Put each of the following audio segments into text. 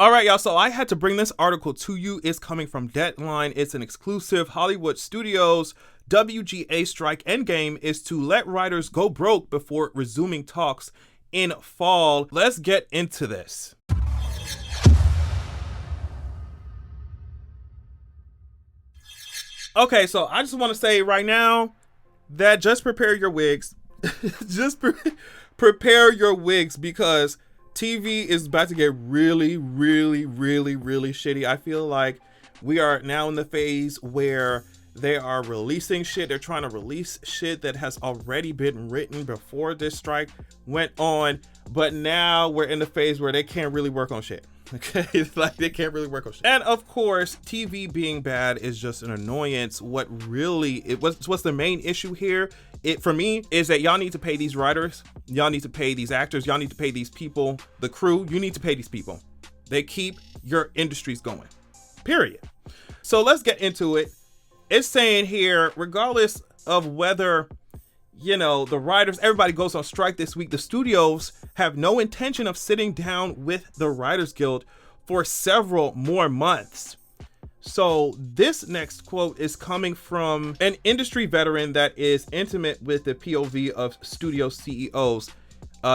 All right, y'all. So I had to bring this article to you. It's coming from Deadline. It's an exclusive. Hollywood Studios WGA strike endgame is to let writers go broke before resuming talks in fall. Let's get into this. Okay, so I just want to say right now that just prepare your wigs. Prepare your wigs, because TV is about to get really, really, really, really shitty. I feel like we are now in the phase where they are releasing shit. They're trying to release shit that has already been written before this strike went on. But now we're in the phase where they can't really work on shit. Okay, it's like they can't really work on shit. And of course, TV being bad is just an annoyance. What's the main issue here? For me, is that y'all need to pay these writers, y'all need to pay these actors, y'all need to pay these people, the crew. You need to pay these people. They keep your industries going. Period. So let's get into it. It's saying here, regardless of whether, the writers, everybody goes on strike this week, the studios have no intention of sitting down with the Writers Guild for several more months. So this next quote is coming from an industry veteran that is intimate with the POV of studio CEOs.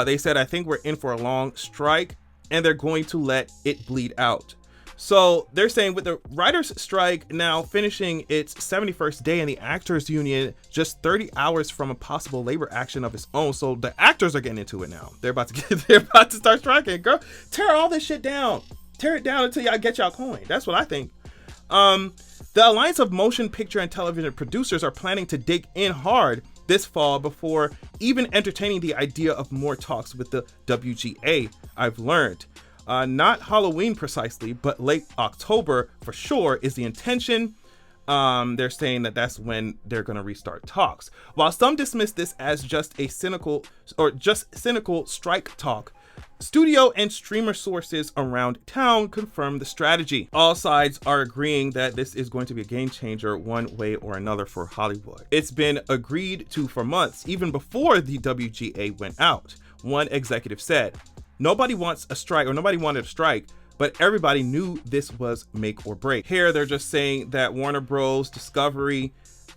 They said, I think we're in for a long strike and they're going to let it bleed out. So they're saying with the writers' strike now finishing its 71st day and the actors union just 30 hours from a possible labor action of its own. So the actors are getting into it now. They're about to start striking. Girl, tear all this shit down. Tear it down until y'all get y'all coin. That's what I think. The Alliance of Motion Picture and Television Producers are planning to dig in hard this fall before even entertaining the idea of more talks with the WGA, I've learned. Not Halloween precisely, but late October for sure is the intention. They're saying that that's when they're going to restart talks. While some dismiss this as just cynical strike talk, studio and streamer sources around town confirm the strategy. All sides are agreeing that this is going to be a game changer one way or another for Hollywood. It's been agreed to for months, even before the WGA went out. One executive said, nobody wants a strike, or nobody wanted a strike, but everybody knew this was make or break. Here, they're just saying that Warner Bros., Discovery,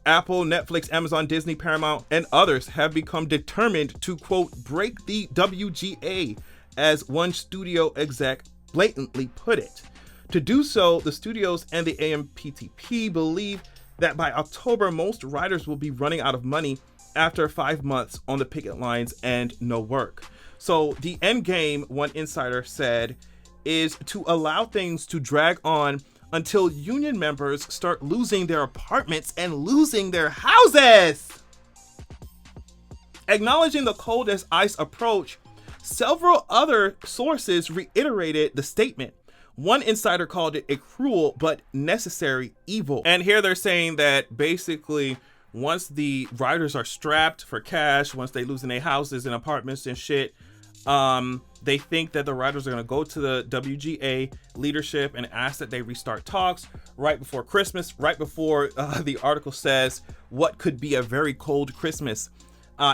Apple, Netflix, Amazon, Disney, Paramount, and others have become determined to, quote, break the WGA, as one studio exec blatantly put it. To do so, the studios and the AMPTP believe that by October, most writers will be running out of money after 5 months on the picket lines and no work. So the end game, one insider said, is to allow things to drag on until union members start losing their apartments and losing their houses. Acknowledging the cold as ice approach, several other sources reiterated the statement. One insider called it a cruel but necessary evil. And here they're saying that basically once the writers are strapped for cash, once they losing their houses and apartments and shit, they think that the writers are going to go to the WGA leadership and ask that they restart talks right before Christmas, right before the article says what could be a very cold Christmas.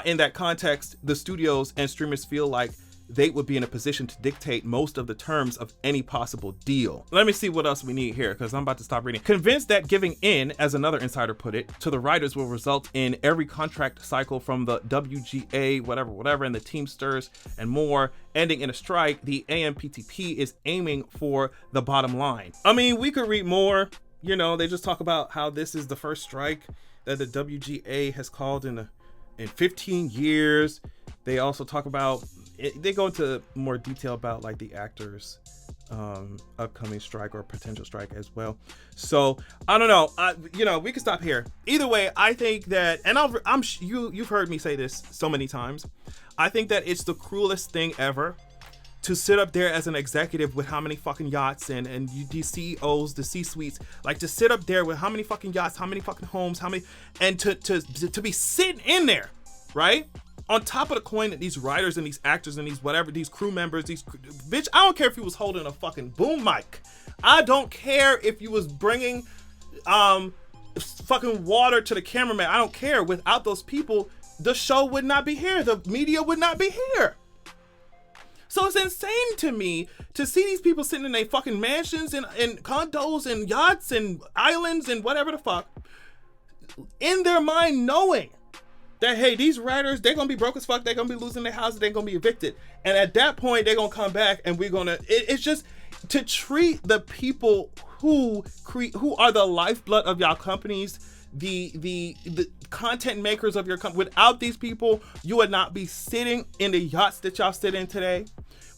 In that context, the studios and streamers feel like they would be in a position to dictate most of the terms of any possible deal. Let me see what else we need here, because I'm about to stop reading. Convinced that giving in, as another insider put it, to the writers will result in every contract cycle from the WGA, whatever, and the Teamsters and more ending in a strike, the AMPTP is aiming for the bottom line. I mean, we could read more. They just talk about how this is the first strike that the WGA has called in 15 years. They also talk about they go into more detail about like the actors upcoming strike or potential strike as well. So I don't know, we can stop here. Either way, I think that, and you've heard me say this so many times, I think that it's the cruelest thing ever to sit up there as an executive with how many fucking yachts and the CEOs, the C-suites, like to sit up there with how many fucking yachts, how many fucking homes, and to be sitting in there, right? On top of the coin that these writers and these actors and these crew members, bitch, I don't care if you was holding a fucking boom mic. I don't care if you was bringing fucking water to the cameraman. I don't care. Without those people, the show would not be here. The media would not be here. So it's insane to me to see these people sitting in their fucking mansions and condos and yachts and islands and whatever the fuck, in their mind knowing that, hey, these writers, they're gonna be broke as fuck, they're gonna be losing their houses, they're gonna be evicted. And at that point, they're gonna come back and we're gonna, it's just to treat the people who are the lifeblood of y'all companies, the content makers of your company. Without these people, you would not be sitting in the yachts that y'all sit in today.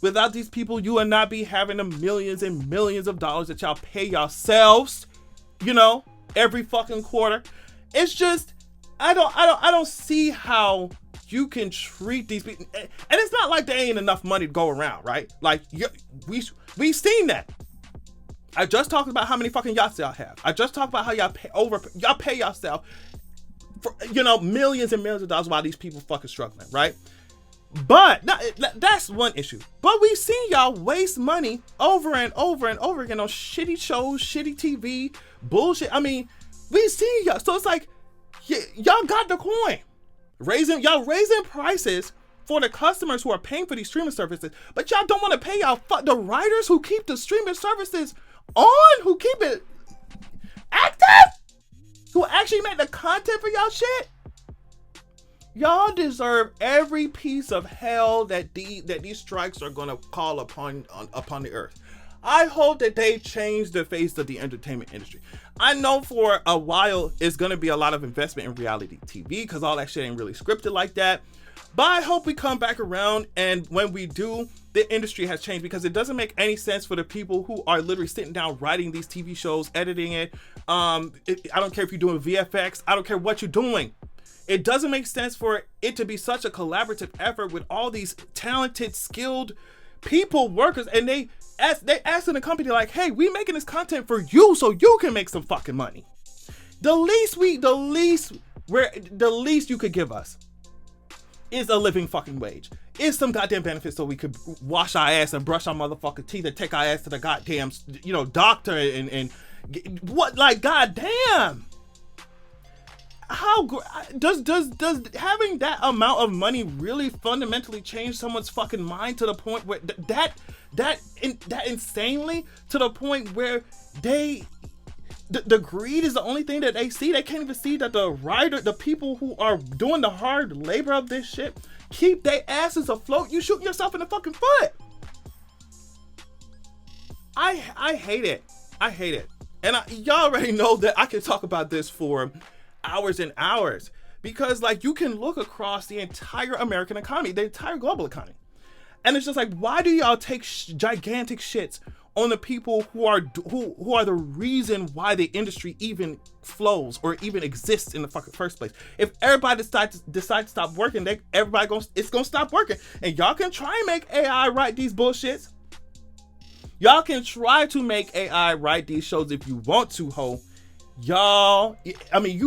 Without these people, you would not be having the millions and millions of dollars that y'all pay yourselves, you know, every fucking quarter. It's just, I don't see how you can treat these people. And it's not like there ain't enough money to go around, right? Like, we've seen that. I just talked about how many fucking yachts y'all have. I just talked about how y'all pay yourself for, you know, millions and millions of dollars while these people fucking struggling, right? But that's one issue. But we've seen y'all waste money over and over and over again on shitty shows, shitty TV, bullshit. I mean, we've seen y'all. So it's like, y'all got the coin. Raising prices for the customers who are paying for these streaming services, but y'all don't want to pay the writers who keep the streaming services on, who keep it active, who actually make the content for y'all shit. Y'all deserve every piece of hell that these strikes are gonna call upon the earth. I hope that they change the face of the entertainment industry. I know for a while it's gonna be a lot of investment in reality TV because all that shit ain't really scripted like that. But I hope we come back around, and when we do, the industry has changed, because it doesn't make any sense for the people who are literally sitting down writing these TV shows, editing it. I don't care if you're doing VFX. I don't care what you're doing. It doesn't make sense for it to be such a collaborative effort with all these talented, skilled people, workers, and they ask in the company like, hey, we making this content for you so you can make some fucking money. The least you could give us is a living fucking wage. Is some goddamn benefits so we could wash our ass and brush our motherfucking teeth and take our ass to the goddamn, you know, doctor and what, like, goddamn. How does having that amount of money really fundamentally change someone's fucking mind to the point where that insanely, to the point where the greed is the only thing that they see? They can't even see that the people who are doing the hard labor of this shit keep their asses afloat. You shooting yourself in the fucking foot. I hate it. I hate it. And y'all already know that I can talk about this for hours and hours, because like you can look across the entire American economy, the entire global economy, and it's just like, why do y'all take gigantic shits on the people who are the reason why the industry even flows or even exists in the fucking first place? If everybody decides to stop working, it's gonna stop working. And y'all can try and make AI write these bullshits. Y'all can try to make AI write these shows if you want to, ho. Y'all, I mean,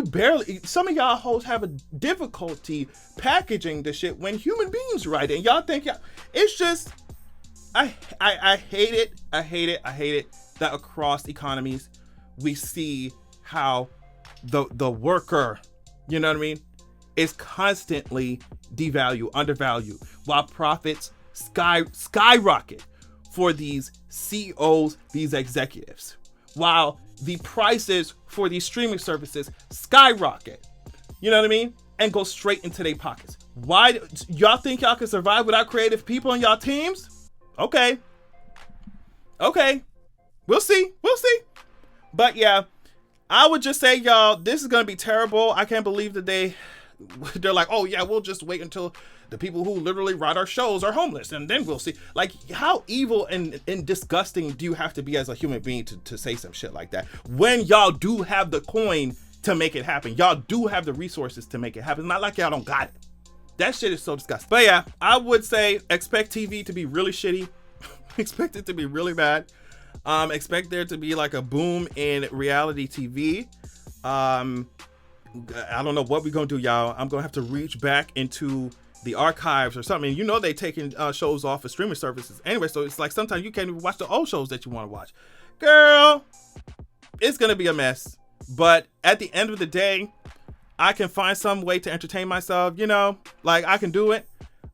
some of y'all hoes have a difficulty packaging the shit when human beings write it. And y'all think it's just, I hate it. I hate it that across economies we see how the worker, you know what I mean, is constantly devalued, undervalued, while profits skyrocket for these CEOs, these executives, while the prices for these streaming services skyrocket, you know what I mean, and go straight into their pockets. Why y'all think y'all can survive without creative people on y'all teams? Okay, we'll see. But yeah, I would just say, y'all, this is gonna be terrible. I can't believe that they're like, oh yeah, we'll just wait until the people who literally write our shows are homeless, and then we'll see. Like, how evil and disgusting do you have to be as a human being to say some shit like that, when y'all do have the coin to make it happen? Y'all do have the resources to make it happen. It's not like y'all don't got it. That shit is so disgusting. But yeah, I would say expect TV to be really shitty. Expect it to be really bad. Expect there to be like a boom in reality TV. I don't know what we're gonna do, y'all. I'm gonna have to reach back into the archives or something. You know, they taking shows off of streaming services anyway, so it's like sometimes you can't even watch the old shows that you want to watch. Girl, it's gonna be a mess. But at the end of the day, I can find some way to entertain myself, you know, like I can do it.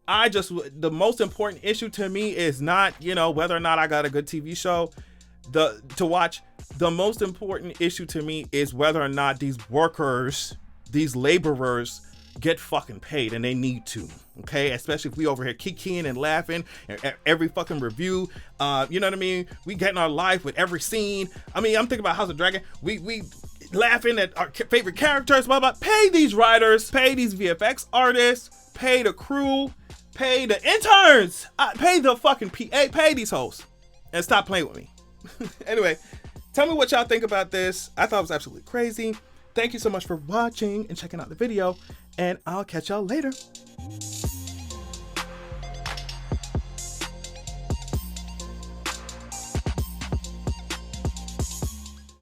The most important issue to me is not, you know, whether or not I got a good TV show to watch. The most important issue to me is whether or not these workers, these laborers, get fucking paid, and they need to, okay? Especially if we over here kikiing and laughing at every fucking review. You know what I mean? We getting our life with every scene. I mean, I'm thinking about House of Dragon. We laughing at our favorite characters, blah, blah. Pay these writers, pay these VFX artists, pay the crew, pay the interns, pay the fucking PA, pay these hoes, and stop playing with me. Anyway, tell me what y'all think about this. I thought it was absolutely crazy. Thank you so much for watching and checking out the video, and I'll catch y'all later.